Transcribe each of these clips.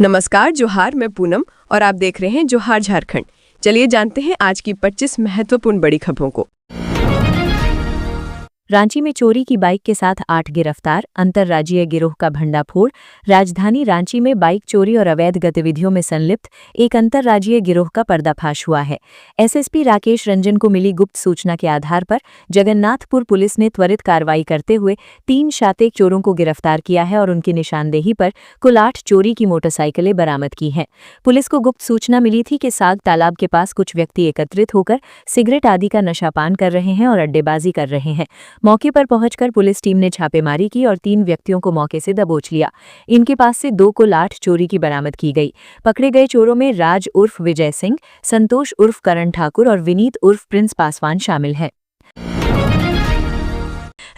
नमस्कार, जोहार। मैं पूनम और आप देख रहे हैं जोहार झारखंड। चलिए जानते हैं आज की 25 महत्वपूर्ण बड़ी खबरों को। रांची में चोरी की बाइक के साथ 8 गिरफ्तार, अंतर्राज्यीय गिरोह का भंडाफोड़। राजधानी रांची में बाइक चोरी और अवैध गतिविधियों में संलिप्त एक अंतर्राज्यीय गिरोह का पर्दाफाश हुआ है। एसएसपी राकेश रंजन को मिली गुप्त सूचना के आधार पर जगन्नाथपुर पुलिस ने त्वरित कार्रवाई करते हुए 3 शातिक चोरों को गिरफ्तार किया है और उनकी निशानदेही पर कुल 8 चोरी की मोटरसाइकिलें बरामद की हैं। पुलिस को गुप्त सूचना मिली थी कि साग तालाब के पास कुछ व्यक्ति एकत्रित होकर सिगरेट आदि का नशापान कर रहे हैं और अड्डेबाजी कर रहे हैं। मौके पर पहुंचकर पुलिस टीम ने छापेमारी की और 3 व्यक्तियों को मौके से दबोच लिया। इनके पास से 2 कुल 8 चोरी की बरामद की गई। पकड़े गए चोरों में राज उर्फ विजय सिंह, संतोष उर्फ करण ठाकुर और विनीत उर्फ प्रिंस पासवान शामिल हैं।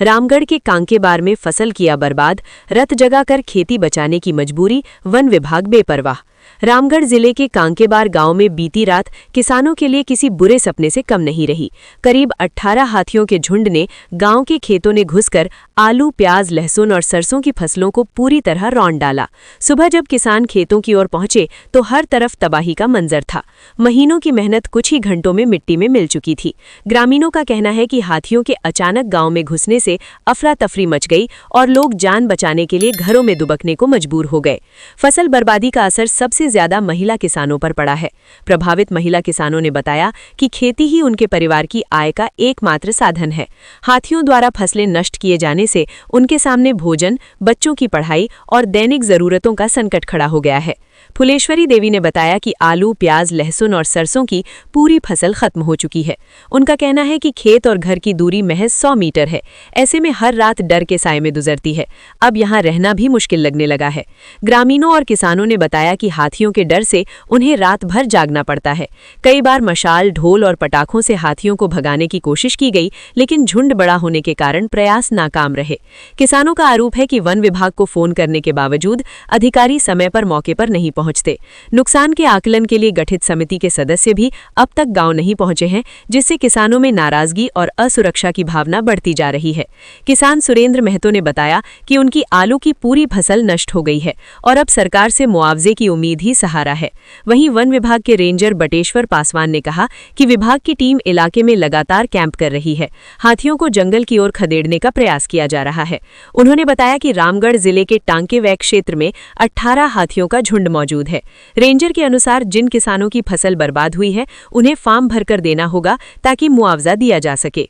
रामगढ़ के कांकेबार में फसल किया बर्बाद, रत जगाकर खेती बचाने की मजबूरी, वन विभाग बेपरवाह। रामगढ़ जिले के कांकेबार गांव में बीती रात किसानों के लिए किसी बुरे सपने से कम नहीं रही। करीब 18 हाथियों के झुंड ने गांव के खेतों में घुसकर आलू, प्याज, लहसुन और सरसों की फसलों को पूरी तरह रौंद डाला। सुबह जब किसान खेतों की ओर पहुंचे तो हर तरफ तबाही का मंजर था। महीनों की मेहनत कुछ ही घंटों में मिट्टी में मिल चुकी थी। ग्रामीणों का कहना है कि हाथियों के अचानक गांव में घुसने से अफरा तफरी मच गई और लोग जान बचाने के लिए घरों में दुबकने को मजबूर हो गए। फसल बर्बादी का असर सबसे ज्यादा महिला किसानों पर पड़ा है। प्रभावित महिला किसानों ने बताया कि खेती ही उनके परिवार की आय का एकमात्र साधन है। हाथियों द्वारा फसलें नष्ट किए जाने से उनके सामने भोजन, बच्चों की पढ़ाई और दैनिक जरूरतों का संकट खड़ा हो गया है। फुलेश्वरी देवी ने बताया कि आलू, प्याज, लहसुन और सरसों की पूरी फसल खत्म हो चुकी है। उनका कहना है कि खेत और घर की दूरी महज 100 मीटर है। ऐसे में हर रात डर के साए में गुजरती है। अब यहाँ रहना भी मुश्किल लगने लगा है। ग्रामीणों और किसानों ने बताया कि हाथियों के डर से उन्हें रात भर जागना पड़ता है। कई बार मशाल, ढोल और पटाखों से हाथियों को भगाने की कोशिश की गई, लेकिन झुंड बड़ा होने के कारण प्रयास नाकाम रहे। किसानों का आरोप है कि वन विभाग को फोन करने के बावजूद अधिकारी समय पर मौके पर नहीं पहुंचते। नुकसान के आकलन के लिए गठित समिति के सदस्य भी अब तक गांव नहीं पहुंचे हैं, जिससे किसानों में नाराजगी और असुरक्षा की भावना बढ़ती जा रही है। किसान सुरेंद्र महतो ने बताया कि उनकी आलू की पूरी फसल नष्ट हो गई है और अब सरकार से मुआवजे की उम्मीद ही सहारा है। वहीं वन विभाग के रेंजर बटेश्वर पासवान ने कहा कि विभाग की टीम इलाके में लगातार कैंप कर रही है। हाथियों को जंगल की ओर खदेड़ने का प्रयास किया जा रहा है। उन्होंने बताया कि रामगढ़ जिले के टांकेवैक क्षेत्र में 18 हाथियों का झुंड मौजूद है। रेंजर के अनुसार जिन किसानों की फसल बर्बाद हुई है उन्हें फार्म भरकर देना होगा ताकि मुआवजा दिया जा सके।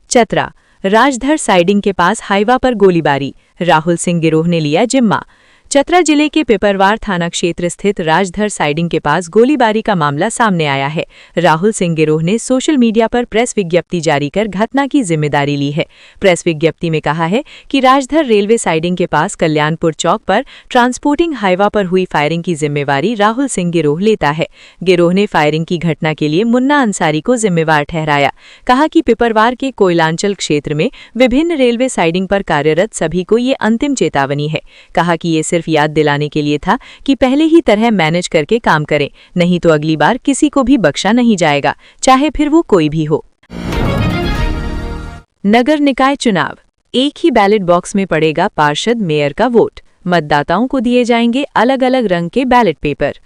चतरा राजधर साइडिंग के पास हाईवा पर गोलीबारी, राहुल सिंह गिरोह ने लिया जिम्मा। चतरा जिले के पिपरवार थाना क्षेत्र स्थित राजधर साइडिंग के पास गोलीबारी का मामला सामने आया है। राहुल सिंह गिरोह ने सोशल मीडिया पर प्रेस विज्ञप्ति जारी कर घटना की जिम्मेदारी ली है। प्रेस विज्ञप्ति में कहा है कि राजधर रेलवे साइडिंग के पास कल्याणपुर चौक पर ट्रांसपोर्टिंग हाईवा पर हुई फायरिंग की जिम्मेवारी राहुल सिंह गिरोह लेता है। गिरोह ने फायरिंग की घटना के लिए मुन्ना अंसारी को जिम्मेवार ठहराया। कहा कि पिपरवार के कोयलांचल क्षेत्र में विभिन्न रेलवे साइडिंग पर कार्यरत सभी को ये अंतिम चेतावनी है। कहा कि ये सिर्फ याद दिलाने के लिए था कि पहले ही तरह मैनेज करके काम करें, नहीं तो अगली बार किसी को भी बख्शा नहीं जाएगा, चाहे फिर वो कोई भी हो। नगर निकाय चुनाव, एक ही बैलेट बॉक्स में पड़ेगा पार्षद, मेयर का वोट। मतदाताओं को दिए जाएंगे अलग अलग रंग के बैलेट पेपर।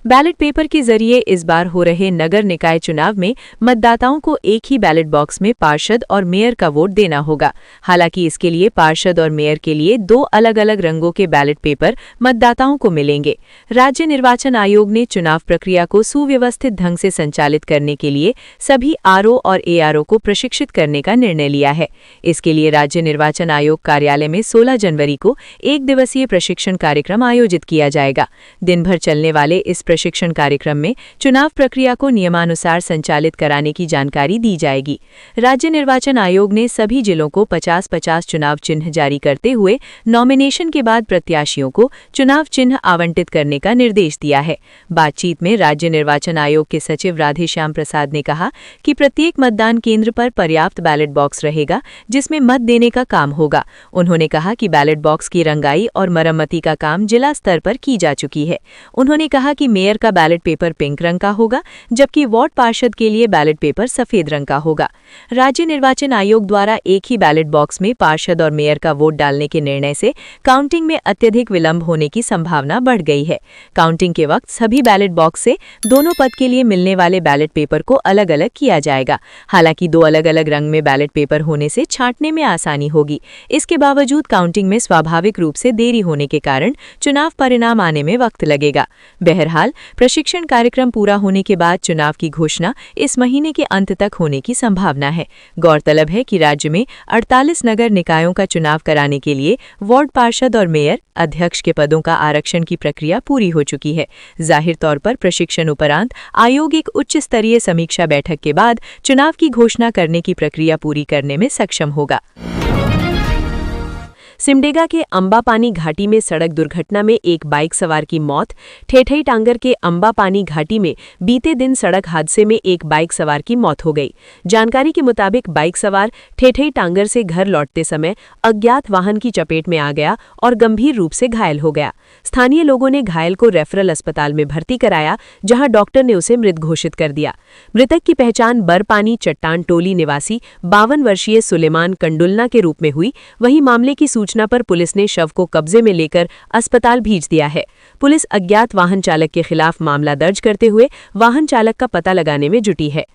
बैलेट पेपर के जरिए इस बार हो रहे नगर निकाय चुनाव में मतदाताओं को एक ही बैलेट बॉक्स में पार्षद और मेयर का वोट देना होगा। हालांकि इसके लिए पार्षद और मेयर के लिए 2 अलग अलग रंगों के बैलेट पेपर मतदाताओं को मिलेंगे। राज्य निर्वाचन आयोग ने चुनाव प्रक्रिया को सुव्यवस्थित ढंग से संचालित करने के लिए सभी आरओ और एआरओ को प्रशिक्षित करने का निर्णय लिया है। इसके लिए राज्य निर्वाचन आयोग कार्यालय में 16 जनवरी को 1 दिवसीय प्रशिक्षण कार्यक्रम आयोजित किया जाएगा। दिन भर चलने वाले इस प्रशिक्षण कार्यक्रम में चुनाव प्रक्रिया को नियमानुसार संचालित कराने की जानकारी दी जाएगी। राज्य निर्वाचन आयोग ने सभी जिलों को 50-50 चुनाव चिन्ह जारी करते हुए नॉमिनेशन के बाद प्रत्याशियों को चुनाव चिन्ह आवंटित करने का निर्देश दिया है। बातचीत में राज्य निर्वाचन आयोग के सचिव राधेश्याम प्रसाद ने कहा कि प्रत्येक मतदान केंद्र पर पर्याप्त बैलेट बॉक्स रहेगा, जिसमें मत देने का काम होगा। उन्होंने कहा कि बैलेट बॉक्स की रंगाई और मरम्मती का काम जिला स्तर पर की जा चुकी है। उन्होंने कहा कि मेयर का बैलेट पेपर पिंक रंग का होगा, जबकि वार्ड पार्षद के लिए बैलेट पेपर सफेद रंग का होगा। राज्य निर्वाचन आयोग द्वारा एक ही बैलेट बॉक्स में पार्षद और मेयर का वोट डालने के निर्णय से काउंटिंग में अत्यधिक विलंब होने की संभावना बढ़ गई है। काउंटिंग के वक्त सभी बैलेट बॉक्स से दोनों पद के लिए मिलने वाले बैलेट पेपर को अलग अलग किया जाएगा। हालांकि दो अलग अलग रंग में बैलेट पेपर होने से छांटने में आसानी होगी। इसके बावजूद काउंटिंग में स्वाभाविक रूप से देरी होने के कारण चुनाव परिणाम आने में वक्त लगेगा। बहरहाल प्रशिक्षण कार्यक्रम पूरा होने के बाद चुनाव की घोषणा इस महीने के अंत तक होने की संभावना है। गौरतलब है कि राज्य में 48 नगर निकायों का चुनाव कराने के लिए वार्ड पार्षद और मेयर अध्यक्ष के पदों का आरक्षण की प्रक्रिया पूरी हो चुकी है। जाहिर तौर पर प्रशिक्षण उपरांत आयोग एक उच्च स्तरीय समीक्षा बैठक के बाद चुनाव की घोषणा करने की प्रक्रिया पूरी करने में सक्षम होगा। सिमडेगा के अंबापानी घाटी में सड़क दुर्घटना में एक बाइक सवार की मौत। ठेठई टांगर के अंबापानी घाटी में बीते दिन सड़क हादसे में एक बाइक सवार की मौत हो गई। जानकारी के मुताबिक बाइक सवार ठेठई टांगर से घर लौटते समय अज्ञात वाहन की चपेट में आ गया और गंभीर रूप से घायल हो गया। स्थानीय लोगों ने घायल को रेफरल अस्पताल में भर्ती कराया, जहां डॉक्टर ने उसे मृत घोषित कर दिया। मृतक की पहचान बरपानी चट्टान टोली निवासी 52 वर्षीय सुलेमान कंडुलना के रूप में हुई। वहीं मामले की सूचना पर पुलिस ने शव को कब्जे में लेकर अस्पताल भेज दिया है। पुलिस अज्ञात वाहन चालक के खिलाफ मामला दर्ज करते हुए वाहन चालक का पता लगाने में जुटी है।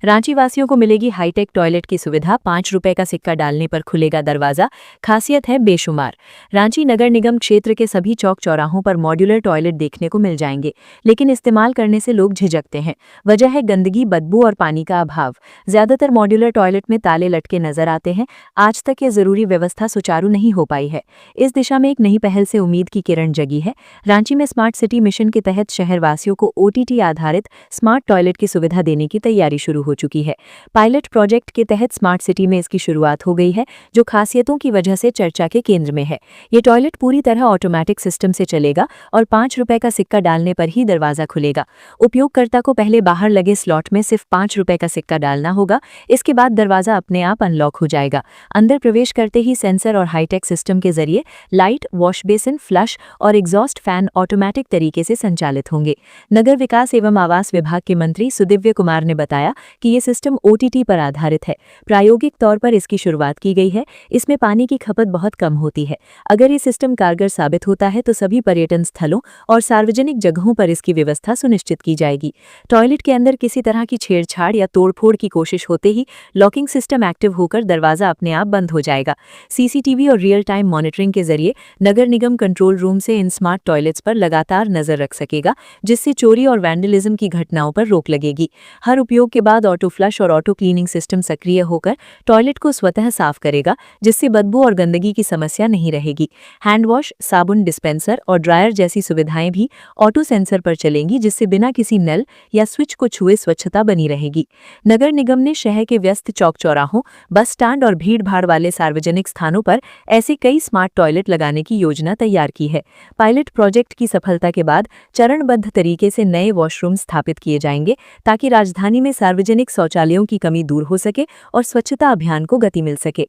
रांची वासियों को मिलेगी हाईटेक टॉयलेट की सुविधा। 5 रुपए का सिक्का डालने पर खुलेगा दरवाजा। खासियत है बेशुमार। रांची नगर निगम क्षेत्र के सभी चौक चौराहों पर मॉड्यूलर टॉयलेट देखने को मिल जाएंगे, लेकिन इस्तेमाल करने से लोग झिझकते हैं। वजह है गंदगी, बदबू और पानी का अभाव। ज्यादातर मॉड्यूलर टॉयलेट में ताले लटके नजर आते हैं। आज तक ये जरूरी व्यवस्था सुचारू नहीं हो पाई है। इस दिशा में एक नई पहल से उम्मीद की किरण जगी है। रांची में स्मार्ट सिटी मिशन के तहत शहरवासियों को OTT आधारित स्मार्ट टॉयलेट की सुविधा देने की तैयारी शुरू हो चुकी है। पायलट प्रोजेक्ट के तहत स्मार्ट सिटी में इसकी शुरुआत हो गई है, जो खासियतों की वजह से चर्चा के केंद्र में है। ये टॉयलेट पूरी तरह ऑटोमेटिक सिस्टम से चलेगा और 5 रुपए का सिक्का डालने पर ही दरवाजा खुलेगा। उपयोगकर्ता को पहले बाहर लगे स्लॉट में सिर्फ 5 रुपए का सिक्का डालना होगा। इसके बाद दरवाजा अपने आप अनलॉक हो जाएगा। अंदर प्रवेश करते ही सेंसर और हाईटेक सिस्टम के जरिए लाइट, वॉश बेसिन, फ्लश और एग्जॉस्ट फैन ऑटोमेटिक तरीके से संचालित होंगे। नगर विकास एवं आवास विभाग के मंत्री सुदिव्य कुमार ने बताया कि ये सिस्टम OTT पर आधारित है। प्रायोगिक तौर पर इसकी शुरुआत की गई है। इसमें पानी की खपत बहुत कम होती है। अगर ये सिस्टम कारगर साबित होता है तो सभी पर्यटन स्थलों और सार्वजनिक जगहों पर इसकी व्यवस्था सुनिश्चित की जाएगी। टॉयलेट के अंदर किसी तरह की छेड़छाड़ या तोड़फोड़ की कोशिश होते ही लॉकिंग सिस्टम एक्टिव होकर दरवाजा अपने आप बंद हो जाएगा। CCTV और रियल टाइम मॉनिटरिंग के जरिए नगर निगम कंट्रोल रूम से इन स्मार्ट टॉयलेट्स पर लगातार नजर रख सकेगा, जिससे चोरी और वैंडलिज्म की घटनाओं पर रोक लगेगी। हर उपयोग के बाद ऑटो फ्लश और ऑटो क्लीनिंग सिस्टम सक्रिय होकर टॉयलेट को स्वतः साफ करेगा, जिससे बदबू और गंदगी की समस्या नहीं रहेगी। हैंड वॉश, साबुन डिस्पेंसर और ड्रायर जैसी सुविधाएं भी ऑटो सेंसर पर चलेंगी, जिससे बिना किसी नल या स्विच को छुए स्वच्छता बनी रहेगी। नगर निगम ने शहर के व्यस्त चौक चौराहों, बस स्टैंड और भीड़-भाड़ वाले सार्वजनिक स्थानों पर ऐसे कई स्मार्ट टॉयलेट लगाने की योजना तैयार की है। पायलट प्रोजेक्ट की सफलता के बाद चरणबद्ध तरीके से नए वॉशरूम स्थापित किए जाएंगे, ताकि राजधानी में सार्वजनिक शौचालयों की कमी दूर हो सके और स्वच्छता अभियान को गति मिल सके।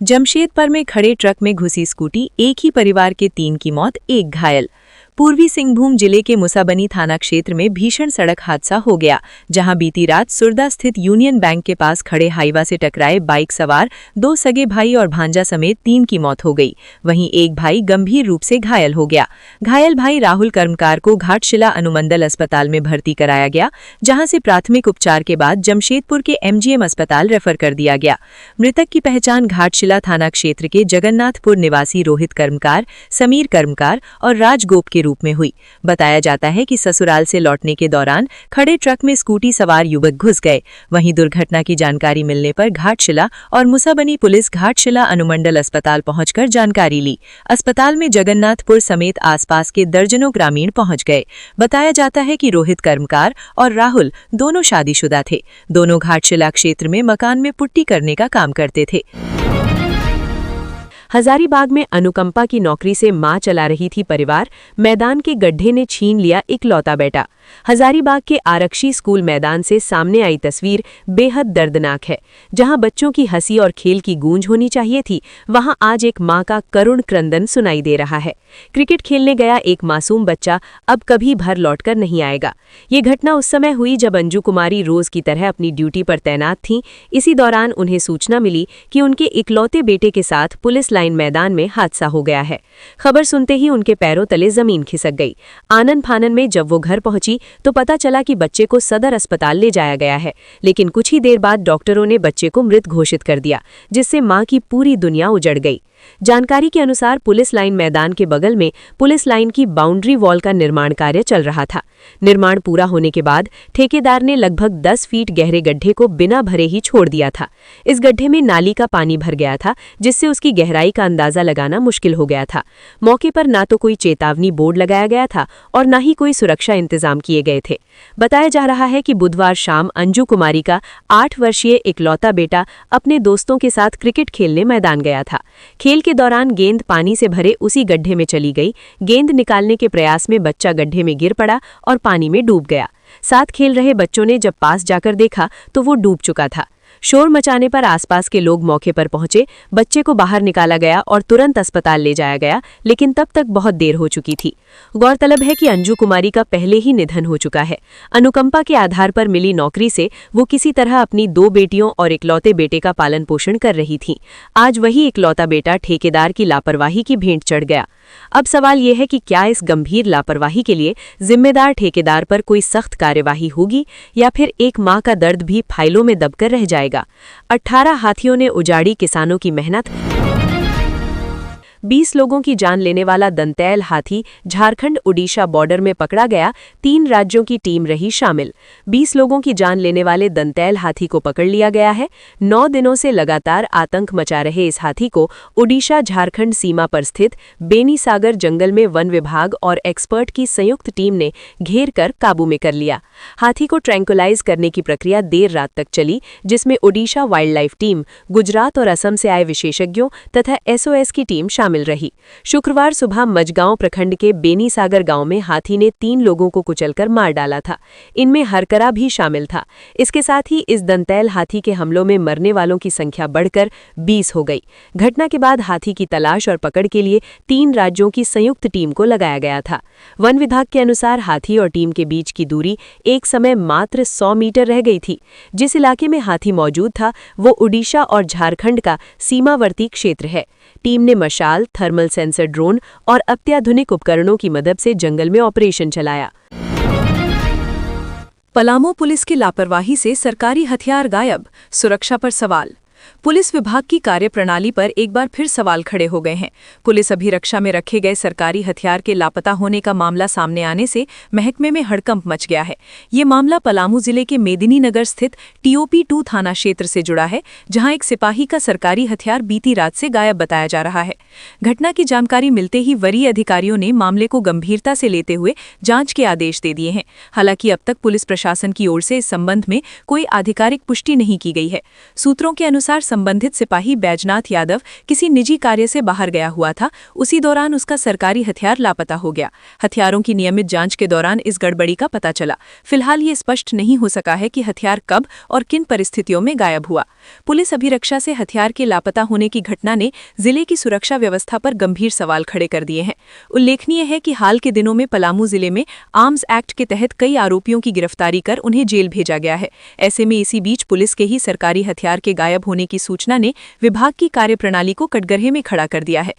जमशेदपुर में खड़े ट्रक में घुसी स्कूटी, एक ही परिवार के 3 की मौत, 1 घायल। पूर्वी सिंहभूम जिले के मुसाबनी थाना क्षेत्र में भीषण सड़क हादसा हो गया, जहां बीती रात सुरदा स्थित यूनियन बैंक के पास खड़े हाईवा से टकराए बाइक सवार 2 सगे भाई और भांजा समेत 3 की मौत हो गई। वहीं एक भाई गंभीर रूप से घायल हो गया। घायल भाई राहुल कर्मकार को घाटशिला अनुमंडल अस्पताल में भर्ती कराया गया, जहां से प्राथमिक उपचार के बाद जमशेदपुर के MGM अस्पताल रेफर कर दिया गया। मृतक की पहचान घाटशिला थाना क्षेत्र के जगन्नाथपुर निवासी रोहित कर्मकार, समीर कर्मकार और राजगोप के रूप में हुई। बताया जाता है कि ससुराल से लौटने के दौरान खड़े ट्रक में स्कूटी सवार युवक घुस गए। वहीं दुर्घटना की जानकारी मिलने पर घाटशिला और मुसाबनी पुलिस घाटशिला अनुमंडल अस्पताल पहुंचकर जानकारी ली। अस्पताल में जगन्नाथपुर समेत आसपास के दर्जनों ग्रामीण पहुंच गए। बताया जाता है कि रोहित कर्मकार और राहुल दोनों शादीशुदा थे। दोनों घाटशिला क्षेत्र में मकान में पुट्टी करने का काम करते थे। हजारीबाग में अनुकंपा की नौकरी से मां चला रही थी परिवार, मैदान के गड्ढे ने छीन लिया इकलौता बेटा। हजारीबाग के आरक्षी स्कूल मैदान से सामने आई तस्वीर बेहद दर्दनाक है। जहां बच्चों की हंसी और खेल की गूंज होनी चाहिए थी, वहां आज एक मां का करुण क्रंदन सुनाई दे रहा है। क्रिकेट खेलने गया एक मासूम बच्चा अब कभी भर लौटकर नहीं आएगा। ये घटना उस समय हुई जब अंजू कुमारी रोज की तरह अपनी ड्यूटी पर तैनात थीं। इसी दौरान उन्हें सूचना मिली कि उनके इकलौते बेटे के साथ पुलिस लाइन मैदान में हादसा हो गया है। खबर सुनते ही उनके पैरों तले जमीन खिसक गई। आनन फानन में जब वो घर पहुंची तो पता चला कि बच्चे को सदर अस्पताल ले जाया गया है, लेकिन कुछ ही देर बाद डॉक्टरों ने बच्चे को मृत घोषित कर दिया, जिससे मां की पूरी दुनिया उजड़ गई। जानकारी के अनुसार पुलिस लाइन मैदान के बगल में पुलिस लाइन की बाउंड्री वॉल का निर्माण कार्य चल रहा था। निर्माण पूरा होने के बाद ठेकेदार ने लगभग 10 फीट गहरे गड्ढे को बिना भरे ही छोड़ दिया था। इस गड्ढे में नाली का पानी भर गया था, जिससे उसकी गहराई का अंदाजा लगाना मुश्किल हो गया था। मौके पर ना तो कोई चेतावनी बोर्ड लगाया गया था और न ही कोई सुरक्षा इंतजाम किए गए थे। बताया जा रहा है कि बुधवार शाम अंजू कुमारी का 8 वर्षीय इकलौता बेटा अपने दोस्तों के साथ क्रिकेट खेलने मैदान गया था। खेल के दौरान गेंद पानी से भरे उसी गड्ढे में चली गई। गेंद निकालने के प्रयास में बच्चा गड्ढे में गिर पड़ा और पानी में डूब गया। साथ खेल रहे बच्चों ने जब पास जाकर देखा तो वो डूब चुका था। शोर मचाने पर आसपास के लोग मौके पर पहुंचे। बच्चे को बाहर निकाला गया और तुरंत अस्पताल ले जाया गया, लेकिन तब तक बहुत देर हो चुकी थी। गौरतलब है कि अंजू कुमारी का पहले ही निधन हो चुका है। अनुकंपा के आधार पर मिली नौकरी से वो किसी तरह अपनी 2 बेटियों और इकलौते बेटे का पालन पोषण कर रही थी। आज वही इकलौता बेटा ठेकेदार की लापरवाही की भेंट चढ़ गया। अब सवाल ये है कि क्या इस गंभीर लापरवाही के लिए जिम्मेदार ठेकेदार पर कोई सख्त कार्यवाही होगी या फिर एक मां का दर्द भी फाइलों में दबकर रह जाएगा। 18 हाथियों ने उजाड़ी किसानों की मेहनत। 20 लोगों की जान लेने वाला दंतैल हाथी झारखंड उड़ीसा बॉर्डर में पकड़ा गया। 3 राज्यों की टीम रही शामिल। 20 लोगों की जान लेने वाले दंतैल हाथी को पकड़ लिया गया है। 9 दिनों से लगातार आतंक मचा रहे इस हाथी को उड़ीसा झारखंड सीमा पर स्थित बेनीसागर जंगल में वन विभाग और एक्सपर्ट की संयुक्त टीम ने घेर कर काबू में कर लिया। हाथी को ट्रैंकुलाइज करने की प्रक्रिया देर रात तक चली, जिसमें Orissa wild life team, Gujarat और असम से आए विशेषज्ञों तथा SOS की टीम शामिल रही। शुक्रवार सुबह मजगांव प्रखंड के बेनीसागर गांव में हाथी ने 3 लोगों को कुचलकर मार डाला था। इनमें हरकरा भी शामिल था। इसके साथ ही इस दंतैल हाथी के हमलों में मरने वालों की संख्या बढ़कर 20 हो गई। घटना के बाद हाथी की तलाश और पकड़ के लिए 3 राज्यों की संयुक्त टीम को लगाया गया था। वन विभाग के अनुसार हाथी और टीम के बीच की दूरी एक समय मात्र 100 मीटर रह गई थी। जिस इलाके में हाथी मौजूद था वो उड़ीसा और झारखंड का सीमावर्ती क्षेत्र है। टीम ने मशाल, थर्मल सेंसर ड्रोन और अत्याधुनिक उपकरणों की मदद से जंगल में ऑपरेशन चलाया। पलामू पुलिस की लापरवाही से सरकारी हथियार गायब, सुरक्षा पर सवाल। पुलिस विभाग की कार्यप्रणाली पर एक बार फिर सवाल खड़े हो गए हैं। पुलिस अभिरक्षा में रखे गए सरकारी हथियार के लापता होने का मामला सामने आने से महकमे में हड़कंप मच गया है। ये मामला पलामू जिले के मेदिनीनगर स्थित TOP2 थाना क्षेत्र से जुड़ा है, जहां एक सिपाही का सरकारी हथियार बीती रात से गायब बताया जा रहा है। घटना की जानकारी मिलते ही वरीय अधिकारियों ने मामले को गंभीरता से लेते हुए जांच के आदेश दे दिए हैं। हालांकि अब तक पुलिस प्रशासन की ओर से इस संबंध में कोई आधिकारिक पुष्टि नहीं की गई है। सूत्रों के अनुसार संबंधित सिपाही बैजनाथ यादव किसी निजी कार्य से बाहर गया हुआ था। उसी दौरान उसका सरकारी हथियार लापता हो गया। हथियारों की नियमित जांच के दौरान इस गड़बड़ी का पता चला। फिलहाल ये स्पष्ट नहीं हो सका है कि हथियार कब और किन परिस्थितियों में गायब हुआ। पुलिस अभिरक्षा से हथियार के लापता होने की घटना ने जिले की सुरक्षा व्यवस्था पर गंभीर सवाल खड़े कर दिए हैं। उल्लेखनीय है कि हाल के दिनों में पलामू जिले में आर्म्स एक्ट के तहत कई आरोपियों की गिरफ्तारी कर उन्हें जेल भेजा गया है। ऐसे में इसी बीच पुलिस के ही सरकारी हथियार के गायब होने की सूचना ने विभाग की कार्यप्रणाली को कटघरे में खड़ा कर दिया है।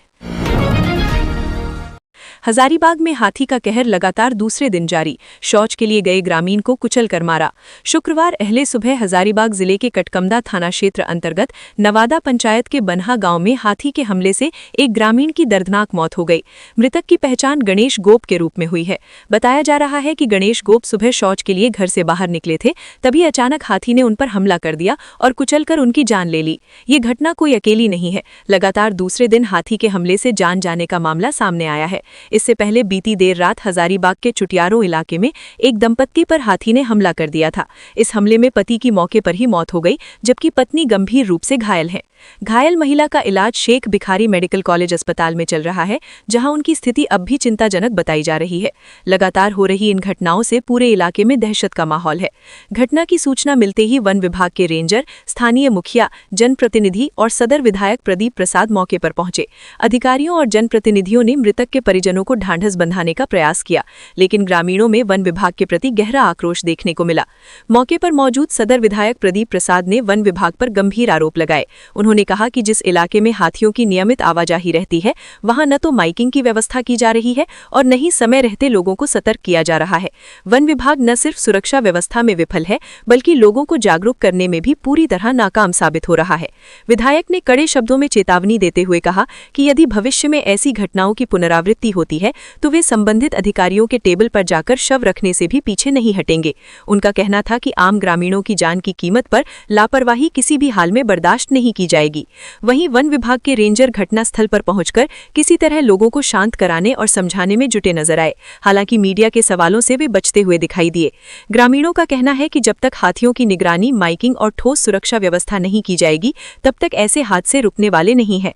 हजारीबाग में हाथी का कहर लगातार दूसरे दिन जारी, शौच के लिए गए ग्रामीण को कुचलकर मारा। शुक्रवार अहले सुबह हजारीबाग जिले के कटकमदा थाना क्षेत्र अंतर्गत नवादा पंचायत के बनहा गांव में हाथी के हमले से एक ग्रामीण की दर्दनाक मौत हो गई। मृतक की पहचान गणेश गोप के रूप में हुई है। बताया जा रहा है कि गणेश गोप सुबह शौच के लिए घर से बाहर निकले थे, तभी अचानक हाथी ने उन पर हमला कर दिया और कुचलकर उनकी जान ले ली। ये घटना कोई अकेली नहीं है। लगातार दूसरे दिन हाथी के हमले से जान जाने का मामला सामने आया है। इससे पहले बीती देर रात हजारीबाग के चुटियारों इलाके में एक दंपत्ति पर हाथी ने हमला कर दिया था। इस हमले में पति की मौके पर ही मौत हो गई, जबकि पत्नी गंभीर रूप से घायल है। घायल महिला का इलाज शेख भिखारी मेडिकल कॉलेज अस्पताल में चल रहा है, जहां उनकी स्थिति अब भी चिंताजनक बताई जा रही है। लगातार हो रही इन घटनाओं से पूरे इलाके में दहशत का माहौल है। घटना की सूचना मिलते ही वन विभाग के रेंजर, स्थानीय मुखिया, जनप्रतिनिधि और सदर विधायक प्रदीप प्रसाद मौके पर पहुंचे। अधिकारियों और जनप्रतिनिधियों ने मृतक के परिजनों को ढांढस बंधाने का प्रयास किया, लेकिन ग्रामीणों में वन विभाग के प्रति गहरा आक्रोश देखने को मिला। मौके पर मौजूद सदर विधायक प्रदीप प्रसाद ने वन विभाग पर गंभीर आरोप लगाए। उन्होंने कहा कि जिस इलाके में हाथियों की नियमित आवाजाही रहती है, वहां न तो माइकिंग की व्यवस्था की जा रही है और न ही समय रहते लोगों को सतर्क किया जा रहा है। वन विभाग न सिर्फ सुरक्षा व्यवस्था में विफल है, बल्कि लोगों को जागरूक करने में भी पूरी तरह नाकाम साबित हो रहा है। विधायक ने कड़े शब्दों में चेतावनी देते हुए कहा कि यदि भविष्य में ऐसी घटनाओं की पुनरावृत्ति होती है तो वे संबंधित अधिकारियों के टेबल पर जाकर शव रखने से भी पीछे नहीं हटेंगे। उनका कहना था कि आम ग्रामीणों की जान की कीमत पर लापरवाही किसी भी हाल में बर्दाश्त नहीं की जाएगी। वहीं वन विभाग के रेंजर घटनास्थल पर पहुंचकर किसी तरह लोगों को शांत कराने और समझाने में जुटे नजर आए। हालांकि मीडिया के सवालों से वे बचते हुए दिखाई दिए। ग्रामीणों का कहना है कि जब तक हाथियों की निगरानी, माइकिंग और ठोस सुरक्षा व्यवस्था नहीं की जाएगी, तब तक ऐसे हादसे रुकने वाले नहीं हैं।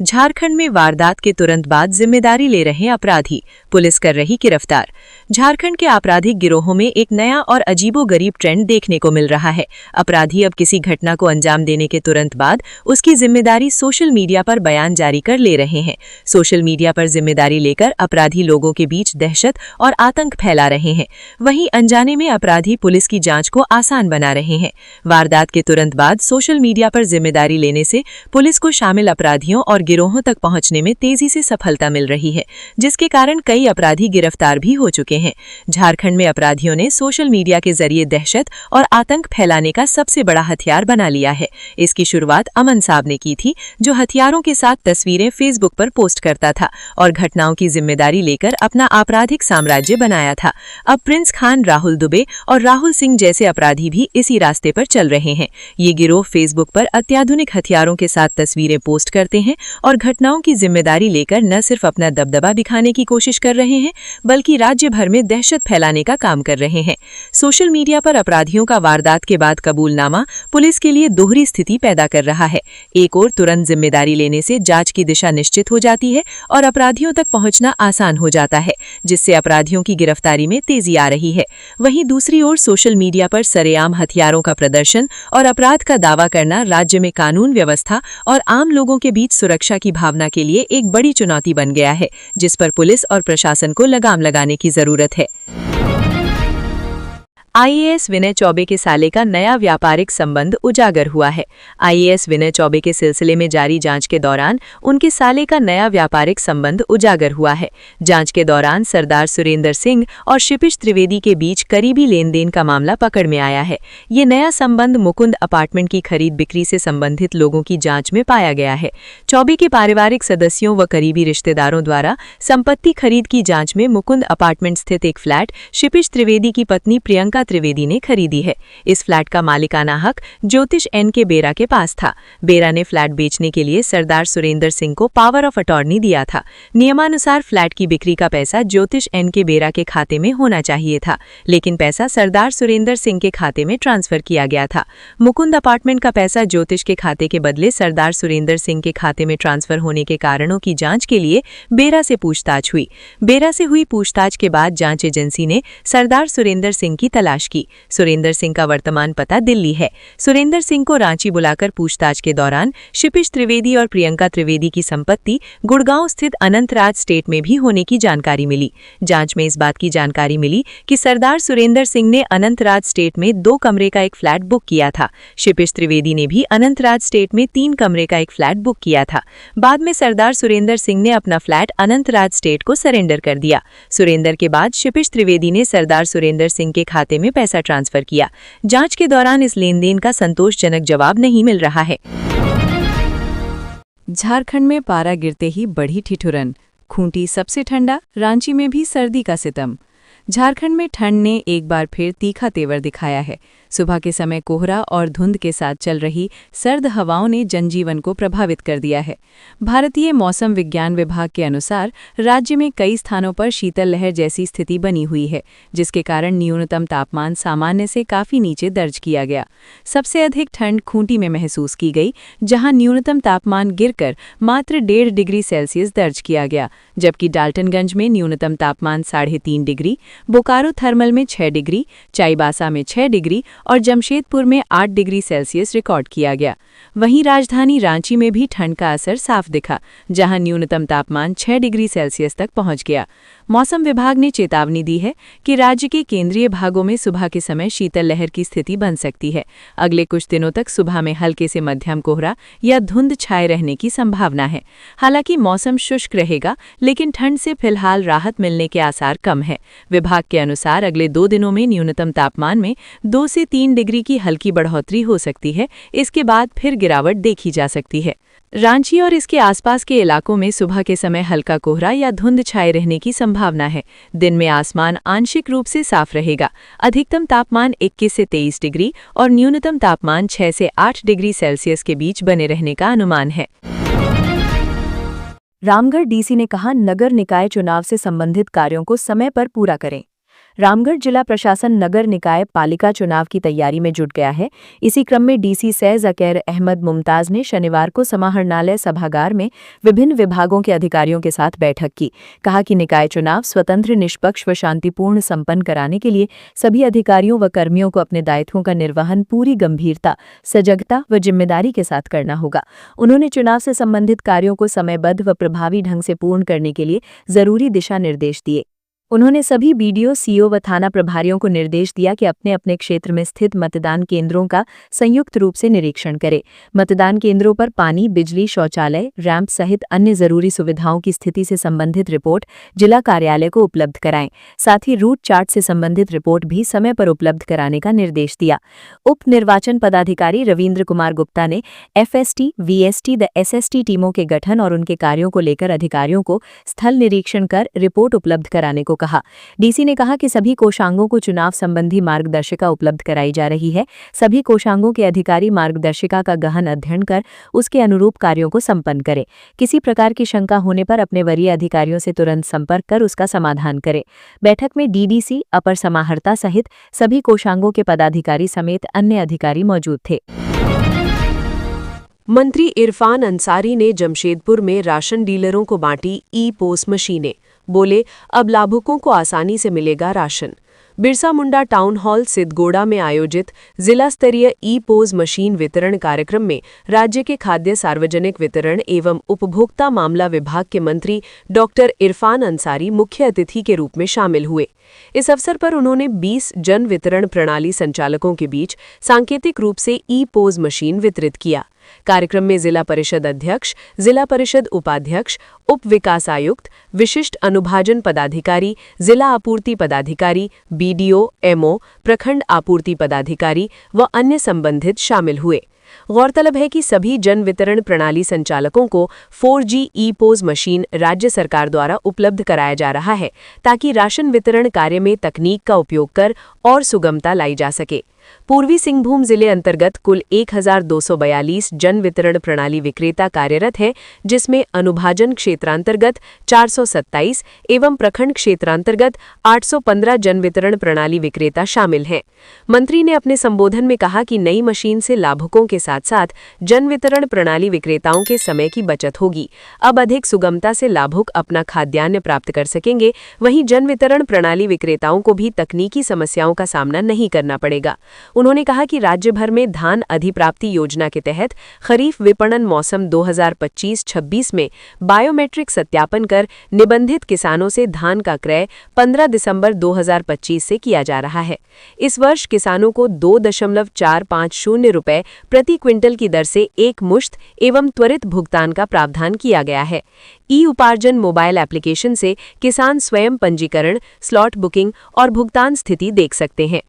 झारखंड में वारदात के तुरंत बाद जिम्मेदारी ले रहे अपराधी, पुलिस कर रही गिरफ्तार। झारखंड के आपराधिक गिरोहों में एक नया और अजीबोगरीब ट्रेंड देखने को मिल रहा है। अपराधी अब किसी घटना को अंजाम देने के तुरंत बाद उसकी जिम्मेदारी सोशल मीडिया पर बयान जारी कर ले रहे हैं। सोशल मीडिया पर जिम्मेदारी लेकर अपराधी लोगों के बीच दहशत और आतंक फैला रहे हैं। वहीं अनजाने में अपराधी पुलिस की जांच को आसान बना रहे हैं। वारदात के तुरंत बाद सोशल मीडिया पर जिम्मेदारी लेने से पुलिस को शामिल अपराधियों और गिरोहों तक पहुंचने में तेजी से सफलता मिल रही है, जिसके कारण कई अपराधी गिरफ्तार भी हो चुके हैं। झारखंड में अपराधियों ने सोशल मीडिया के जरिए दहशत और आतंक फैलाने का सबसे बड़ा हथियार बना लिया है। इसकी शुरुआत अमन साहब ने की थी, जो हथियारों के साथ तस्वीरें फेसबुक पर पोस्ट करता था और घटनाओं की जिम्मेदारी लेकर अपना आपराधिक साम्राज्य बनाया था। अब प्रिंस खान, राहुल दुबे और राहुल सिंह जैसे अपराधी भी इसी रास्ते पर चल रहे हैं। ये गिरोह फेसबुक पर अत्याधुनिक हथियारों के साथ तस्वीरें पोस्ट करते हैं और घटनाओं की जिम्मेदारी लेकर न सिर्फ अपना दबदबा दिखाने की कोशिश कर रहे हैं, बल्कि राज्य भर में दहशत फैलाने का काम कर रहे हैं। सोशल मीडिया पर अपराधियों का वारदात के बाद कबूलनामा पुलिस के लिए दोहरी स्थिति पैदा कर रहा है। एक ओर तुरंत जिम्मेदारी लेने से जांच की दिशा निश्चित हो जाती है और अपराधियों तक पहुंचना आसान हो जाता है, जिससे अपराधियों की गिरफ्तारी में तेजी आ रही है। वहीं दूसरी ओर सोशल मीडिया पर सरेआम हथियारों का प्रदर्शन और अपराध का दावा करना राज्य में कानून व्यवस्था और आम लोगों के बीच सुरक्षा की भावना के लिए एक बड़ी चुनौती बन गया है, जिस पर पुलिस और प्रशासन को लगाम लगाने की जरूरत है। आईएएस विनय चौबे के साले का नया व्यापारिक संबंध उजागर हुआ है। आईएएस विनय चौबे के सिलसिले में जारी जांच के दौरान उनके साले का नया व्यापारिक संबंध उजागर हुआ है। जांच के दौरान सरदार सुरेंद्र सिंह और शिपिश त्रिवेदी के बीच करीबी लेन देन का मामला पकड़ में आया है। ये नया संबंध मुकुंद अपार्टमेंट की खरीद बिक्री से संबंधित लोगों की जांच में पाया गया है। चौबे के पारिवारिक सदस्यों व करीबी रिश्तेदारों द्वारा संपत्ति खरीद की जांच में मुकुंद अपार्टमेंट स्थित एक फ्लैट शिपिश त्रिवेदी की पत्नी प्रियंका त्रिवेदी ने खरीदी है। इस फ्लैट का मालिकाना हक ज्योतिष एन के बेरा के पास था। बेरा ने फ्लैट बेचने के लिए सरदार सुरेंद्र सिंह को पावर ऑफ अटॉर्नी दिया था। नियमानुसार फ्लैट की बिक्री का पैसा ज्योतिष एन के बेरा के खाते में होना चाहिए था, लेकिन पैसा सरदार सुरेंद्र सिंह के खाते में ट्रांसफर किया गया था। मुकुंद अपार्टमेंट का पैसा ज्योतिष के खाते के बदले सरदार सुरेंद्र सिंह के खाते में ट्रांसफर होने के कारणों की जांच के लिए बेरा से पूछताछ हुई। बेरा से हुई पूछताछ के बाद जांच एजेंसी ने सरदार सुरेंद्र सिंह की तलाश की। सुरेंद्र सिंह का वर्तमान पता दिल्ली है। सुरेंद्र सिंह को रांची बुलाकर पूछताछ के दौरान शिपिश त्रिवेदी और प्रियंका त्रिवेदी की संपत्ति गुड़गांव स्थित अनंतराज स्टेट में भी होने की जानकारी मिली। जांच में इस बात की जानकारी मिली कि सरदार सुरेंद्र सिंह ने अनंतराज स्टेट में 2 कमरे का एक फ्लैट बुक किया था। शिपिश त्रिवेदी ने भी अनंतराज स्टेट में 3 कमरे का एक फ्लैट बुक किया था। बाद में सरदार सुरेंद्र सिंह ने अपना फ्लैट अनंतराज स्टेट को सरेंडर कर दिया। सुरेंद्र के बाद शिपिश त्रिवेदी ने सरदार सुरेंद्र सिंह के खाते में पैसा ट्रांसफर किया। जांच के दौरान इस लेन देन का संतोषजनक जवाब नहीं मिल रहा है। झारखंड में पारा गिरते ही बढ़ी ठिठुरन, खूंटी सबसे ठंडा, रांची में भी सर्दी का सितम। झारखंड में ठंड ने एक बार फिर तीखा तेवर दिखाया है। सुबह के समय कोहरा और धुंध के साथ चल रही सर्द हवाओं ने जनजीवन को प्रभावित कर दिया है। भारतीय मौसम विज्ञान विभाग के अनुसार राज्य में कई स्थानों पर शीतल लहर जैसी स्थिति बनी हुई है, जिसके कारण न्यूनतम तापमान सामान्य से काफी नीचे दर्ज किया गया। सबसे अधिक ठंड खूंटी में महसूस की गई, जहां न्यूनतम तापमान गिरकर मात्र 1.5 डिग्री सेल्सियस दर्ज किया गया, जबकि डाल्टनगंज में न्यूनतम तापमान 3.5 डिग्री, बोकारो थर्मल में 6 डिग्री, चाईबासा में 6 डिग्री और जमशेदपुर में 8 डिग्री सेल्सियस रिकॉर्ड किया गया। वहीं राजधानी रांची में भी ठंड का असर साफ दिखा, जहां न्यूनतम तापमान 6 डिग्री सेल्सियस तक पहुंच गया। मौसम विभाग ने चेतावनी दी है कि राज्य के केंद्रीय भागों में सुबह के समय शीतल लहर की स्थिति बन सकती है। अगले कुछ दिनों तक सुबह में हल्के से मध्यम कोहरा या धुंध छाए रहने की संभावना है। हालांकि मौसम शुष्क रहेगा, लेकिन ठंड से फिलहाल राहत मिलने के आसार कम है। विभाग के अनुसार अगले 2 दिनों में न्यूनतम तापमान में 2 से 3 डिग्री की हल्की बढ़ोतरी हो सकती है। इसके बाद फिर गिरावट देखी जा सकती है। रांची और इसके आसपास के इलाकों में सुबह के समय हल्का कोहरा या धुंध छाए रहने की संभावना है। दिन में आसमान आंशिक रूप से साफ रहेगा। अधिकतम तापमान 21 से 23 डिग्री और न्यूनतम तापमान 6 से 8 डिग्री सेल्सियस के बीच बने रहने का अनुमान है। रामगढ़ डीसी ने कहा, नगर निकाय चुनाव से संबंधित कार्यों को समय पर पूरा करें। रामगढ़ जिला प्रशासन नगर निकाय पालिका चुनाव की तैयारी में जुट गया है। इसी क्रम में डीसी सै ज़कीर अहमद मुमताज ने शनिवार को समाहरणालय सभागार में विभिन्न विभागों के अधिकारियों के साथ बैठक की। कहा कि निकाय चुनाव स्वतंत्र, निष्पक्ष व शांतिपूर्ण संपन्न कराने के लिए सभी अधिकारियों व कर्मियों को अपने दायित्वों का निर्वहन पूरी गंभीरता, सजगता व जिम्मेदारी के साथ करना होगा। उन्होंने चुनाव से संबंधित कार्यों को समयबद्ध व प्रभावी ढंग से पूर्ण करने के लिए जरूरी दिशा निर्देश दिए। उन्होंने सभी बीडीओ, सीओ व थाना प्रभारियों को निर्देश दिया कि अपने अपने क्षेत्र में स्थित मतदान केंद्रों का संयुक्त रूप से निरीक्षण करें। मतदान केंद्रों पर पानी, बिजली, शौचालय, रैंप सहित अन्य जरूरी सुविधाओं की स्थिति से संबंधित रिपोर्ट जिला कार्यालय को उपलब्ध कराएं। साथ ही रूट चार्ट से संबंधित रिपोर्ट भी समय पर उपलब्ध कराने का निर्देश दिया। उप निर्वाचन पदाधिकारी रविंद्र कुमार गुप्ता ने एफएसटी, वीएसटी व एसएसटी टीमों के गठन और उनके कार्यों को लेकर अधिकारियों को स्थल निरीक्षण कर रिपोर्ट उपलब्ध कराने को कहा। डीसी ने कहा कि सभी कोषांगों को चुनाव संबंधी मार्गदर्शिका उपलब्ध कराई जा रही है। सभी कोषांगों के अधिकारी मार्गदर्शिका का गहन अध्ययन कर उसके अनुरूप कार्यों को संपन्न करें। किसी प्रकार की शंका होने पर अपने वरीय अधिकारियों से तुरंत संपर्क कर उसका समाधान करें। बैठक में डीडीसी, अपर समाहर्ता सहित सभी कोषांगों के पदाधिकारी समेत अन्य अधिकारी मौजूद थे। मंत्री इरफान अंसारी ने जमशेदपुर में राशन डीलरों को बांटी ई-पोस मशीनें। बोले, अब लाभुकों को आसानी से मिलेगा ration. Birsa Munda town hall Sidhgora में आयोजित जिला स्तरीय ई-पोस मशीन वितरण कार्यक्रम में राज्य के खाद्य सार्वजनिक वितरण एवं उपभोक्ता मामला विभाग के मंत्री डॉक्टर इरफान अंसारी मुख्य अतिथि के रूप में शामिल हुए। इस अवसर पर उन्होंने 20 जन वितरण प्रणाली संचालकों के बीच सांकेतिक रूप से ई-पोस मशीन वितरित किया। कार्यक्रम में जिला परिषद अध्यक्ष, जिला परिषद उपाध्यक्ष, उप विकास आयुक्त, विशिष्ट अनुभाजन पदाधिकारी, जिला आपूर्ति पदाधिकारी, बीडीओ, एमओ, प्रखंड आपूर्ति पदाधिकारी व अन्य संबंधित शामिल हुए। गौरतलब है कि सभी जन वितरण प्रणाली संचालकों को 4G ई-पोस मशीन राज्य सरकार द्वारा उपलब्ध कराया जा रहा है, ताकि राशन वितरण कार्य में तकनीक का उपयोग कर और सुगमता लाई जा सके। पूर्वी सिंहभूम जिले अंतर्गत कुल 1242 जन वितरण प्रणाली विक्रेता कार्यरत हैं, जिसमें अनुभाजन क्षेत्रांतर्गत 427 एवं प्रखंड क्षेत्रांतर्गत 815 जन वितरण प्रणाली विक्रेता शामिल हैं। मंत्री ने अपने संबोधन में कहा कि नई मशीन से लाभुकों के साथ साथ जन वितरण प्रणाली विक्रेताओं के समय की बचत होगी। अब अधिक सुगमता से लाभुक अपना खाद्यान्न प्राप्त कर सकेंगे। वहीं जन वितरण प्रणाली विक्रेताओं को भी तकनीकी समस्याओं का सामना नहीं करना पड़ेगा। उन्होंने कहा कि राज्य भर में धान अधिप्राप्ति योजना के तहत खरीफ विपणन मौसम 2025-26 में बायोमेट्रिक सत्यापन कर निबंधित किसानों से धान का क्रय 15 दिसंबर 2025 से किया जा रहा है। इस वर्ष किसानों को 2.450 रुपये प्रति क्विंटल की दर से एक मुश्त एवं त्वरित भुगतान का प्रावधान किया गया है। ई उपार्जन मोबाइल एप्लीकेशन से किसान स्वयं पंजीकरण, स्लॉट बुकिंग और भुगतान स्थिति देख सकते हैं।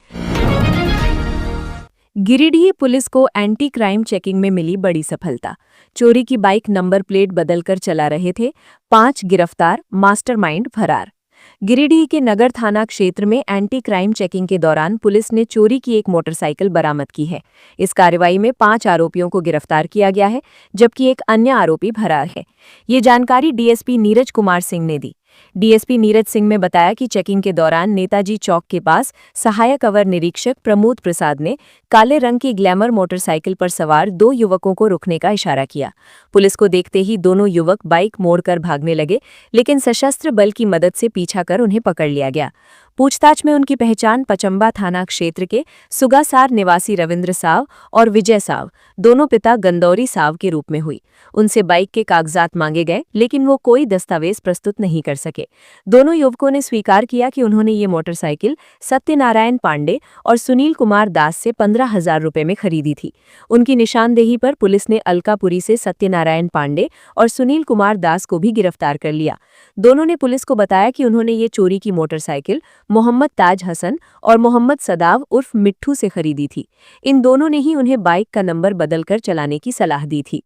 गिरिडीह पुलिस को एंटी क्राइम चेकिंग में मिली बड़ी सफलता। चोरी की बाइक नंबर प्लेट बदलकर चला रहे थे 5 गिरफ्तार, मास्टरमाइंड फरार। गिरिडीह के नगर थाना क्षेत्र में एंटी क्राइम चेकिंग के दौरान पुलिस ने चोरी की एक मोटरसाइकिल बरामद की है। इस कार्रवाई में 5 आरोपियों को गिरफ्तार किया गया है, जबकि एक अन्य आरोपी फरार है। ये जानकारी डीएसपी नीरज कुमार सिंह ने दी। डीएसपी नीरज सिंह ने बताया कि चेकिंग के दौरान नेताजी चौक के पास सहायक अवर निरीक्षक प्रमोद प्रसाद ने काले रंग की ग्लैमर मोटरसाइकिल पर सवार 2 युवकों को रुकने का इशारा किया। पुलिस को देखते ही दोनों युवक बाइक मोड़कर भागने लगे, लेकिन सशस्त्र बल की मदद से पीछा कर उन्हें पकड़ लिया गया। पूछताछ में उनकी पहचान पचंबा थाना क्षेत्र के सुगासार निवासी रविंद्र साव और विजय साव, दोनों पिता गंदौरी साव के रूप में हुई। उनसे बाइक के कागजात मांगे गए, लेकिन वो कोई दस्तावेज प्रस्तुत नहीं कर सके। दोनों युवकों ने स्वीकार किया कि उन्होंने ये मोटरसाइकिल सत्यनारायण पांडे और सुनील कुमार दास से 15,000 रुपये में खरीदी थी। उनकी निशानदेही पर पुलिस ने अलकापुरी से सत्यनारायण पांडे और सुनील कुमार दास को भी गिरफ्तार कर लिया। दोनों ने पुलिस को बताया कि उन्होंने ये चोरी की मोटरसाइकिल मोहम्मद ताज हसन और मोहम्मद सदाव उर्फ मिट्ठू से खरीदी थी। इन दोनों ने ही उन्हें बाइक का नंबर बदलकर चलाने की सलाह दी थी।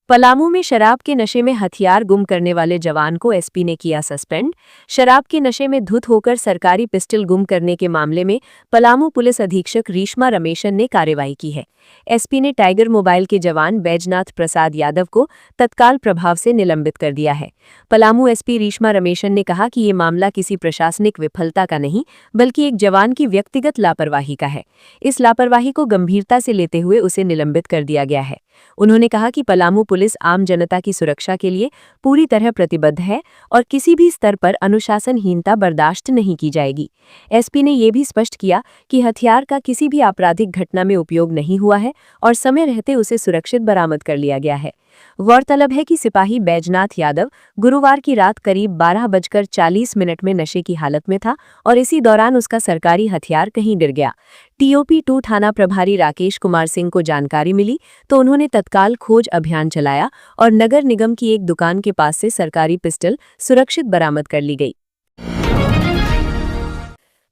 पलामू में शराब के नशे में हथियार गुम करने वाले जवान को एसपी ने किया सस्पेंड। शराब के नशे में धुत होकर सरकारी पिस्टल गुम करने के मामले में पलामू पुलिस अधीक्षक रीश्मा रमेशन ने कार्रवाई की है। एसपी ने टाइगर मोबाइल के जवान बैजनाथ प्रसाद यादव को तत्काल प्रभाव से निलंबित कर दिया है। पलामू एसपी रीश्मा रमेशन ने कहा कि ये मामला किसी प्रशासनिक विफलता का नहीं, बल्कि एक जवान की व्यक्तिगत लापरवाही का है। इस लापरवाही को गंभीरता से लेते हुए उसे निलंबित कर दिया गया है। उन्होंने कहा कि पलामू पुलिस आम जनता की सुरक्षा के लिए पूरी तरह प्रतिबद्ध है और किसी भी स्तर पर अनुशासनहीनता बर्दाश्त नहीं की जाएगी। एसपी ने यह भी स्पष्ट किया कि हथियार का किसी भी आपराधिक घटना में उपयोग नहीं हुआ है और समय रहते उसे सुरक्षित बरामद कर लिया गया है। गौरतलब है कि सिपाही बैजनाथ यादव गुरुवार की रात करीब 12:40 में नशे की हालत में था और इसी दौरान उसका सरकारी हथियार कहीं गिर गया। टीओपी 2 थाना प्रभारी राकेश कुमार सिंह को जानकारी मिली तो उन्होंने तत्काल खोज अभियान चलाया और नगर निगम की एक दुकान के पास से सरकारी पिस्टल सुरक्षित बरामद कर ली गई।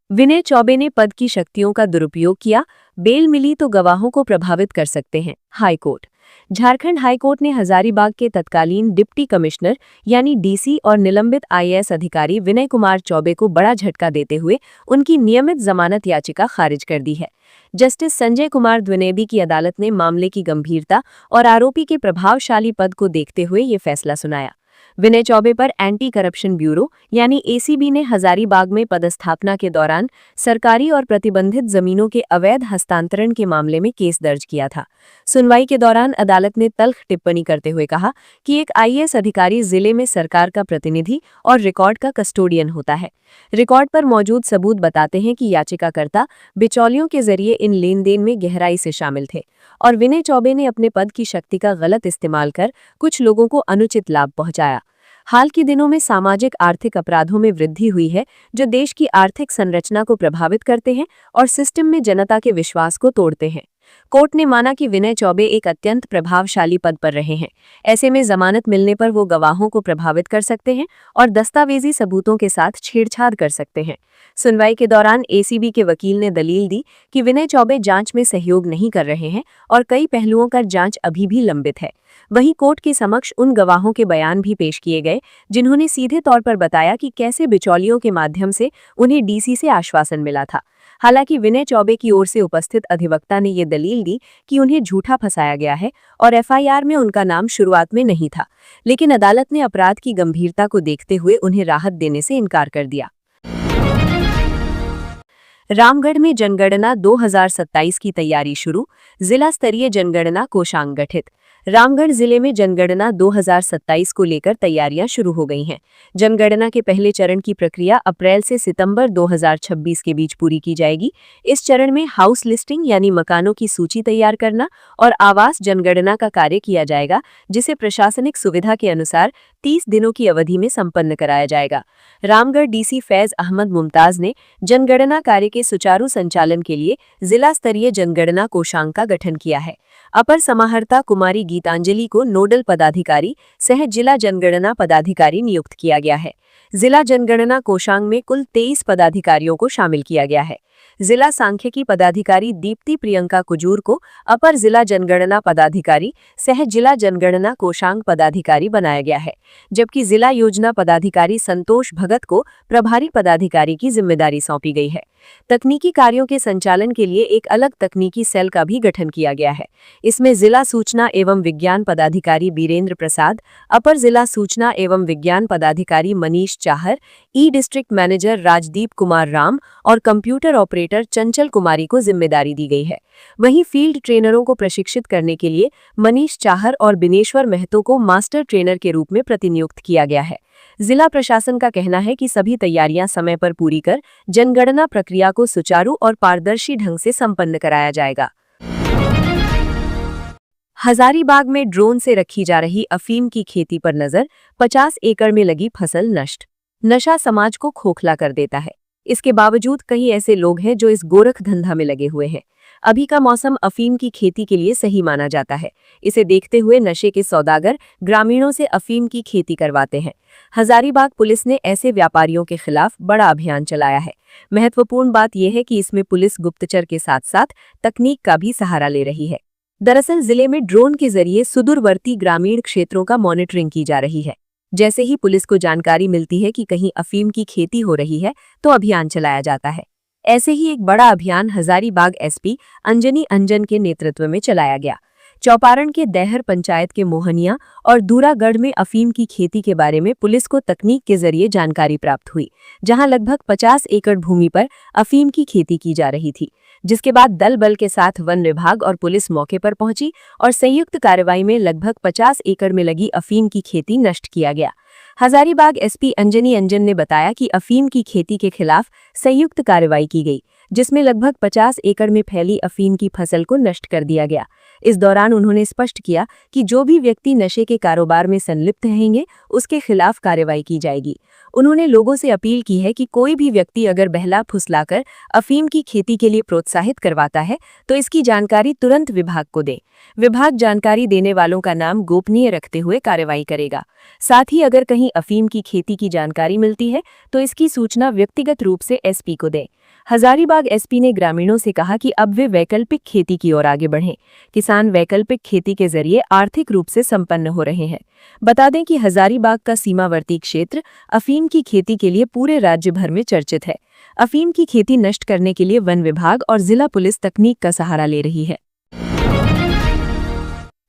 विनय चौबे ने पद की शक्तियों का दुरुपयोग किया, बेल मिली तो गवाहों को प्रभावित कर सकते हैं। हाईकोर्ट। झारखंड हाईकोर्ट ने हजारीबाग के तत्कालीन डिप्टी कमिश्नर यानी डीसी और निलंबित आईएएस अधिकारी विनय कुमार चौबे को बड़ा झटका देते हुए उनकी नियमित जमानत याचिका खारिज कर दी है। जस्टिस संजय कुमार द्विवेदी की अदालत ने मामले की गंभीरता और आरोपी के प्रभावशाली पद को देखते हुए ये फैसला सुनाया। विनय चौबे पर एंटी करप्शन ब्यूरो यानी एसीबी ने हजारीबाग में पदस्थापना के दौरान सरकारी और प्रतिबंधित जमीनों के अवैध हस्तांतरण के मामले में केस दर्ज किया था। सुनवाई के दौरान अदालत ने तल्ख टिप्पणी करते हुए कहा कि एक आईएएस अधिकारी जिले में सरकार का प्रतिनिधि और रिकॉर्ड का कस्टोडियन होता है। रिकॉर्ड पर मौजूद सबूत बताते हैं कि याचिकाकर्ता बिचौलियों के जरिए इन लेन देन में गहराई से शामिल थे और विनय चौबे ने अपने पद की शक्ति का गलत इस्तेमाल कर कुछ लोगों को अनुचित लाभ पहुंचाया। हाल के दिनों में सामाजिक आर्थिक अपराधों में वृद्धि हुई है, जो देश की आर्थिक संरचना को प्रभावित करते हैं और सिस्टम में जनता के विश्वास को तोड़ते हैं। कोर्ट ने माना कि विनय चौबे एक अत्यंत प्रभावशाली पद पर रहे हैं। ऐसे में जमानत मिलने पर वो गवाहों को प्रभावित कर सकते हैं और दस्तावेजी सबूतों के साथ छेड़छाड़ कर सकते हैं। सुनवाई के दौरान एसीबी के वकील ने दलील दी कि विनय चौबे जांच में सहयोग नहीं कर रहे हैं और कई पहलुओं का जांच अभी भी लंबित है। वहीं कोर्ट के समक्ष उन गवाहों के बयान भी पेश किए गए जिन्होंने सीधे तौर पर बताया कि कैसे बिचौलियों के माध्यम से उन्हें डीसी से आश्वासन मिला था। हालांकि विनय चौबे की ओर से उपस्थित अधिवक्ता ने ये दलील दी कि उन्हें झूठा फंसाया गया है और एफआईआर में उनका नाम शुरुआत में नहीं था, लेकिन अदालत ने अपराध की गंभीरता को देखते हुए उन्हें राहत देने से इनकार कर दिया। रामगढ़ में जनगणना 2027 की तैयारी शुरू, जिला स्तरीय जनगणना कोषांग गठित। रामगढ़ जिले में जनगणना 2027 को लेकर तैयारियां शुरू हो गई हैं। जनगणना के पहले चरण की प्रक्रिया अप्रैल से सितंबर 2026 के बीच पूरी की जाएगी। इस चरण में हाउस लिस्टिंग यानी मकानों की सूची तैयार करना और आवास जनगणना का कार्य किया जाएगा, जिसे प्रशासनिक सुविधा के अनुसार 30 दिनों की अवधि में संपन्न कराया जाएगा। रामगढ़ डीसी फैज अहमद मुमताज ने जनगणना कार्य के सुचारू संचालन के लिए जिला स्तरीय जनगणना कोषांग का गठन किया है। अपर समाहर्ता कुमारी गीतांजलि को नोडल पदाधिकारी सह जिला जनगणना पदाधिकारी नियुक्त किया गया है। जिला जनगणना कोषांग में कुल 23 पदाधिकारियों को शामिल किया गया है। जिला सांख्यिकी पदाधिकारी दीप्ति प्रियंका कुजूर को अपर जिला जनगणना पदाधिकारी सह जिला जनगणना कोषांग पदाधिकारी बनाया गया है, जबकि जिला योजना पदाधिकारी संतोष भगत को प्रभारी पदाधिकारी की जिम्मेदारी सौंपी गई है। तकनीकी कार्यों के संचालन के लिए एक अलग तकनीकी सेल का भी गठन किया गया है। इसमें जिला सूचना एवं विज्ञान पदाधिकारी बीरेंद्र प्रसाद, अपर जिला सूचना एवं विज्ञान पदाधिकारी मनीष चाहर, ई डिस्ट्रिक्ट मैनेजर राजदीप कुमार राम और कंप्यूटर ऑपरेटर चंचल कुमारी को जिम्मेदारी दी गई है। वहीं फील्ड ट्रेनरों को प्रशिक्षित करने के लिए मनीष चाहर और बिनेश्वर महतो को मास्टर ट्रेनर के रूप में प्रतिनियुक्त किया गया है। जिला प्रशासन का कहना है कि सभी तैयारियां समय पर पूरी कर जनगणना प्रक्रिया को सुचारू और पारदर्शी ढंग से संपन्न कराया जाएगा। हजारीबाग में ड्रोन से रखी जा रही अफीम की खेती पर नजर, 50 एकड़ में लगी फसल नष्ट। नशा समाज को खोखला कर देता है। इसके बावजूद कई ऐसे लोग हैं जो इस गोरख धंधा में लगे हुए हैं। अभी का मौसम अफीम की खेती के लिए सही माना जाता है। इसे देखते हुए नशे के सौदागर ग्रामीणों से अफीम की खेती करवाते हैं। हजारीबाग पुलिस ने ऐसे व्यापारियों के खिलाफ बड़ा अभियान चलाया है। महत्वपूर्ण बात यह है कि इसमें पुलिस गुप्तचर के साथ साथ तकनीक का भी सहारा ले रही है। दरअसल जिले में ड्रोन के जरिए सुदूरवर्ती ग्रामीण क्षेत्रों का मॉनिटरिंग की जा रही है। जैसे ही पुलिस को जानकारी मिलती है कि कहीं अफीम की खेती हो रही है तो अभियान चलाया जाता है। ऐसे ही एक बड़ा अभियान हजारीबाग एसपी अंजनी अंजन के नेतृत्व में चलाया गया। चौपारण के दैहर पंचायत के मोहनिया और दूरागढ़ में अफीम की खेती के बारे में पुलिस को तकनीक के जरिए जानकारी प्राप्त हुई, जहां लगभग 50 एकड़ भूमि पर अफीम की खेती की जा रही थी। जिसके बाद दल बल के साथ वन विभाग और पुलिस मौके पर पहुंची और संयुक्त कार्रवाई में लगभग 50 एकड़ में लगी अफीम की खेती नष्ट किया गया। हजारीबाग एसपी अंजनी अंजन ने बताया कि अफीम की खेती के खिलाफ संयुक्त कार्रवाई की गई, जिसमें लगभग 50 एकड़ में फैली अफीम की फसल को नष्ट कर दिया गया। इस दौरान उन्होंने स्पष्ट किया कि जो भी व्यक्ति नशे के कारोबार में संलिप्त रहेंगे उसके खिलाफ कार्रवाई की जाएगी। उन्होंने लोगों से अपील की है कि कोई भी व्यक्ति अगर बहला फुसलाकर अफीम की खेती के लिए प्रोत्साहित करवाता है तो इसकी जानकारी तुरंत विभाग को दे। विभाग जानकारी देने वालों का नाम गोपनीय रखते हुए कार्रवाई करेगा। साथ ही अगर कहीं अफीम की खेती की जानकारी मिलती है तो इसकी सूचना व्यक्तिगत रूप से एसपी को दें। हजारीबाग एसपी ने ग्रामीणों से कहा कि अब वे वैकल्पिक खेती की ओर आगे बढ़ें। किसान वैकल्पिक खेती के जरिए आर्थिक रूप से संपन्न हो रहे हैं। बता दें कि हजारीबाग का सीमावर्ती क्षेत्र अफीम की खेती के लिए पूरे राज्य भर में चर्चित है। अफीम की खेती नष्ट करने के लिए वन विभाग और जिला पुलिस तकनीक का सहारा ले रही है।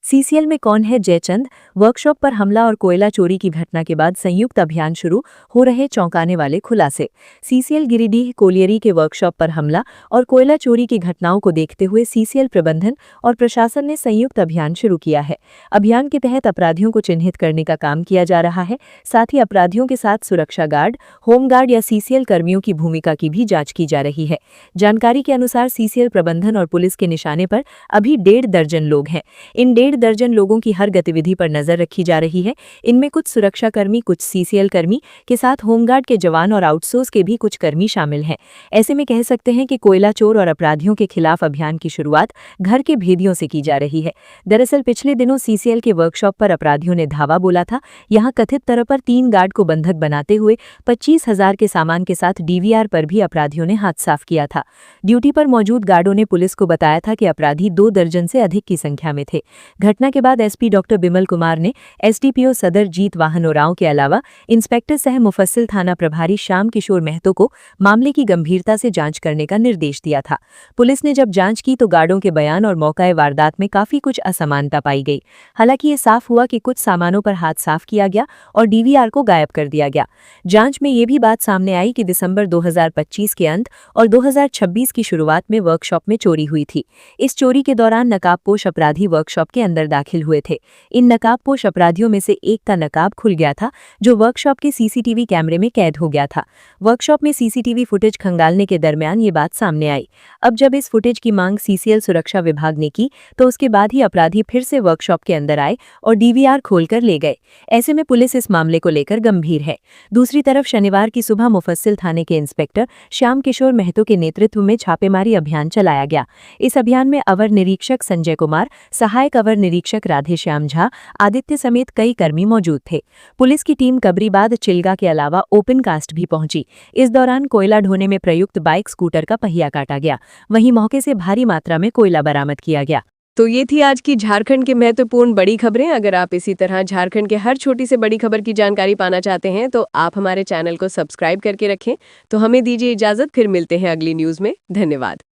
सीसीएल में कौन है जयचंद? वर्कशॉप पर हमला और कोयला चोरी की घटना के बाद संयुक्त अभियान शुरू, हो रहे चौंकाने वाले खुलासे। सीसीएल गिरिडीह कोलियरी के वर्कशॉप पर हमला और कोयला चोरी की घटनाओं को देखते हुए सीसीएल प्रबंधन और प्रशासन ने संयुक्त अभियान शुरू किया है। अभियान के तहत अपराधियों को चिन्हित करने का काम किया जा रहा है। साथ ही अपराधियों के साथ सुरक्षा गार्ड, होमगार्ड या सीसीएल कर्मियों की भूमिका की भी जांच की जा रही है। जानकारी के अनुसार सीसीएल प्रबंधन और पुलिस के निशाने पर अभी 1.5 दर्जन लोग हैं। इन 1.5 दर्जन लोगों की हर गतिविधि पर नजर रखी जा रही है। इनमें कुछ सुरक्षाकर्मी, कुछ सीसीएल कर्मी के साथ होमगार्ड के जवान और आउटसोर्स के भी कुछ कर्मी शामिल हैं। ऐसे में कह सकते हैं कि कोयला चोर और अपराधियों के खिलाफ अभियान की शुरुआत घर के भेदियों से की जा रही है। दरअसल पिछले दिनों सीसीएल के वर्कशॉप पर अपराधियों ने धावा बोला था। यहां कथित तौर पर 3 गार्ड को बंधक बनाते हुए 25,000 के सामान के साथ डीवीआर पर भी अपराधियों ने हाथ साफ किया था। ड्यूटी पर मौजूद गार्डों ने पुलिस को बताया था कि अपराधी 2 दर्जन से अधिक की संख्या में थे। घटना के बाद एसपी डॉक्टर बिमल कुमार ने एसडीपीओ सदर जीत वाहन ओरांव के अलावा इंस्पेक्टर सह मुफस्सिल थाना प्रभारी श्याम किशोर महतो को मामले की गंभीरता से जांच करने का निर्देश दिया था। पुलिस ने जब जांच की तो गार्डों के बयान और मौका वारदात में काफी कुछ असमानता पाई गई। हालांकि ये साफ हुआ कि कुछ सामानों पर हाथ साफ किया गया और डीवीआर को गायब कर दिया गया। जांच में ये भी बात सामने आई कि दिसंबर 2025 के अंत और 2026 की शुरुआत में वर्कशॉप में चोरी हुई थी। इस चोरी के दौरान नकाबपोश अपराधी वर्कशॉप के अंदर दाखिल हुए थे। इन नकाबपोश अपराधियों में से एक का नकाब खुल गया था, जो वर्कशॉप के सीसीटीवी कैमरे में कैद हो गया था। वर्कशॉप में सीसीटीवी फुटेज खंगालने के दरमियान ये बात सामने आई। अब जब इस फुटेज की मांग सीसीएल सुरक्षा विभाग ने की तो उसके बाद ही अपराधी फिर से वर्कशॉप के अंदर आए और डीवीआर खोलकर ले गए। ऐसे में पुलिस इस मामले को लेकर गंभीर है। दूसरी तरफ शनिवार की सुबह मुफस्सिल थाने के इंस्पेक्टर श्याम किशोर महतो के नेतृत्व में छापेमारी अभियान चलाया गया। इस अभियान में अवर निरीक्षक संजय कुमार, सहायक अवर निरीक्षक राधेश्याम झा, आदित्य समेत कई कर्मी मौजूद थे। पुलिस की टीम कबरीबाद चिल्गा के अलावा ओपन कास्ट भी पहुंची। इस दौरान कोयला ढोने में प्रयुक्त बाइक स्कूटर का पहिया काटा गया। वहीं मौके से भारी मात्रा में कोयला बरामद किया गया। तो ये थी आज की झारखंड के महत्वपूर्ण बड़ी खबरें। अगर आप इसी तरह झारखंड के हर छोटी से बड़ी खबर की जानकारी पाना चाहते हैं तो आप हमारे चैनल को सब्सक्राइब करके रखें। तो हमें दीजिए इजाजत, फिर मिलते हैं अगली न्यूज़ में। धन्यवाद।